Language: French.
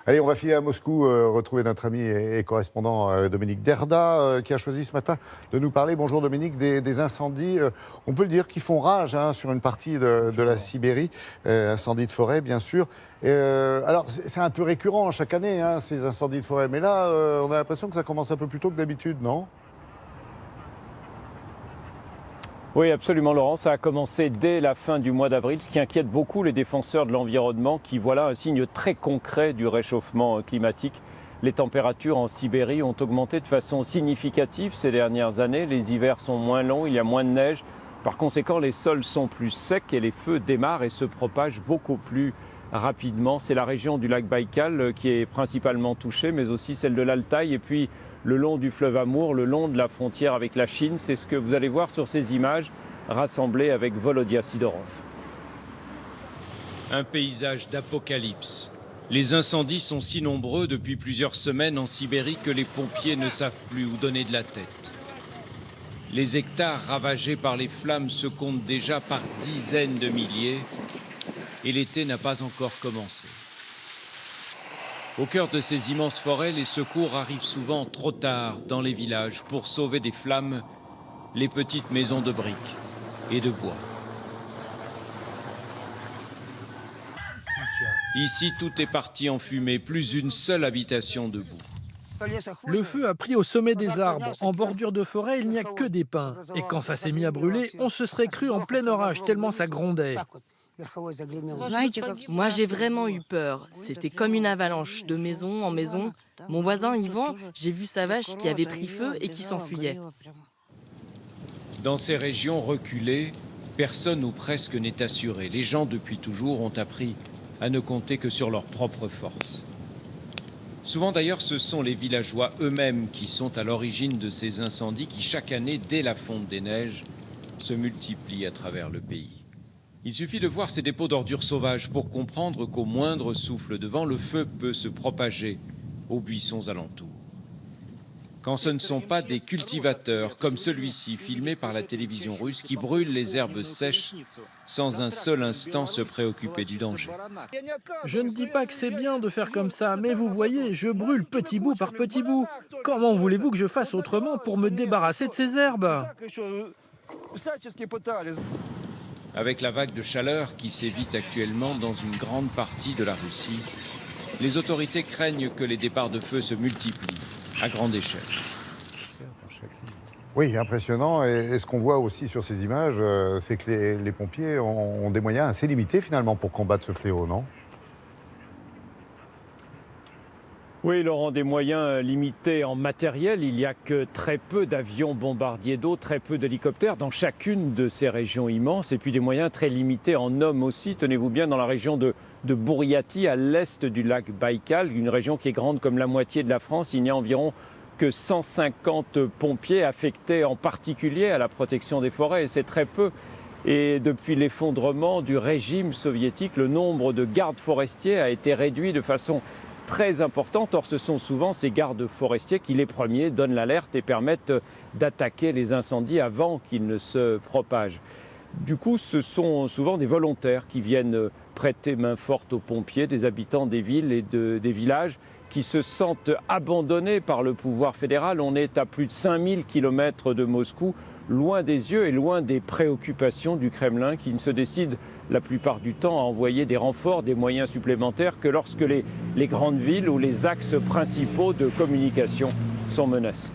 Allez, on va filer à Moscou, retrouver notre ami et correspondant Dominique Derda, qui a choisi ce matin de nous parler, bonjour Dominique, des incendies, on peut le dire, qui font rage sur une partie de la Sibérie, incendies de forêt bien sûr. Alors c'est un peu récurrent chaque année, ces incendies de forêt, mais là on a l'impression que ça commence un peu plus tôt que d'habitude, non ? Oui, absolument Laurent, ça a commencé dès la fin du mois d'avril, ce qui inquiète beaucoup les défenseurs de l'environnement qui voient là un signe très concret du réchauffement climatique. Les températures en Sibérie ont augmenté de façon significative ces dernières années, les hivers sont moins longs, il y a moins de neige, par conséquent les sols sont plus secs et les feux démarrent et se propagent beaucoup plus rapidement. C'est la région du lac Baïkal qui est principalement touchée, mais aussi celle de l'Altaï et puis le long du fleuve Amour, le long de la frontière avec la Chine. C'est ce que vous allez voir sur ces images rassemblées avec Volodya Sidorov. Un paysage d'apocalypse. Les incendies sont si nombreux depuis plusieurs semaines en Sibérie que les pompiers ne savent plus où donner de la tête. Les hectares ravagés par les flammes se comptent déjà par dizaines de milliers et l'été n'a pas encore commencé. Au cœur de ces immenses forêts, les secours arrivent souvent trop tard dans les villages pour sauver des flammes les petites maisons de briques et de bois. Ici, tout est parti en fumée, plus une seule habitation debout. Le feu a pris au sommet des arbres. En bordure de forêt, il n'y a que des pins. Et quand ça s'est mis à brûler, on se serait cru en plein orage tellement ça grondait. Moi, j'ai vraiment eu peur. C'était comme une avalanche, de maison en maison. Mon voisin Yvan, j'ai vu sa vache qui avait pris feu et qui s'enfuyait. Dans ces régions reculées, personne ou presque n'est assuré. Les gens, depuis toujours, ont appris à ne compter que sur leurs propres forces. Souvent d'ailleurs, ce sont les villageois eux-mêmes qui sont à l'origine de ces incendies qui, chaque année, dès la fonte des neiges, se multiplient à travers le pays. Il suffit de voir ces dépôts d'ordures sauvages pour comprendre qu'au moindre souffle de vent, le feu peut se propager aux buissons alentours. Quand ce ne sont pas des cultivateurs comme celui-ci, filmé par la télévision russe, qui brûlent les herbes sèches sans un seul instant se préoccuper du danger. Je ne dis pas que c'est bien de faire comme ça, mais vous voyez, je brûle petit bout par petit bout. Comment voulez-vous que je fasse autrement pour me débarrasser de ces herbes ? Avec la vague de chaleur qui sévit actuellement dans une grande partie de la Russie, les autorités craignent que les départs de feu se multiplient à grande échelle. Oui, impressionnant. Et ce qu'on voit aussi sur ces images, c'est que les pompiers ont des moyens assez limités finalement pour combattre ce fléau, non ? Oui, Laurent, des moyens limités en matériel. Il n'y a que très peu d'avions bombardiers d'eau, très peu d'hélicoptères dans chacune de ces régions immenses. Et puis des moyens très limités en hommes aussi. Tenez-vous bien, dans la région de Bouriatie, à l'est du lac Baïkal, une région qui est grande comme la moitié de la France, il n'y a environ que 150 pompiers affectés en particulier à la protection des forêts. Et c'est très peu. Et depuis l'effondrement du régime soviétique, le nombre de gardes forestiers a été réduit de façon très importante. Or, ce sont souvent ces gardes forestiers qui, les premiers, donnent l'alerte et permettent d'attaquer les incendies avant qu'ils ne se propagent. Du coup, ce sont souvent des volontaires qui viennent prêter main forte aux pompiers, des habitants des villes et des villages qui se sentent abandonnés par le pouvoir fédéral. On est à plus de 5000 km de Moscou, loin des yeux et loin des préoccupations du Kremlin qui ne se décide la plupart du temps à envoyer des renforts, des moyens supplémentaires que lorsque les grandes villes ou les axes principaux de communication sont menacés.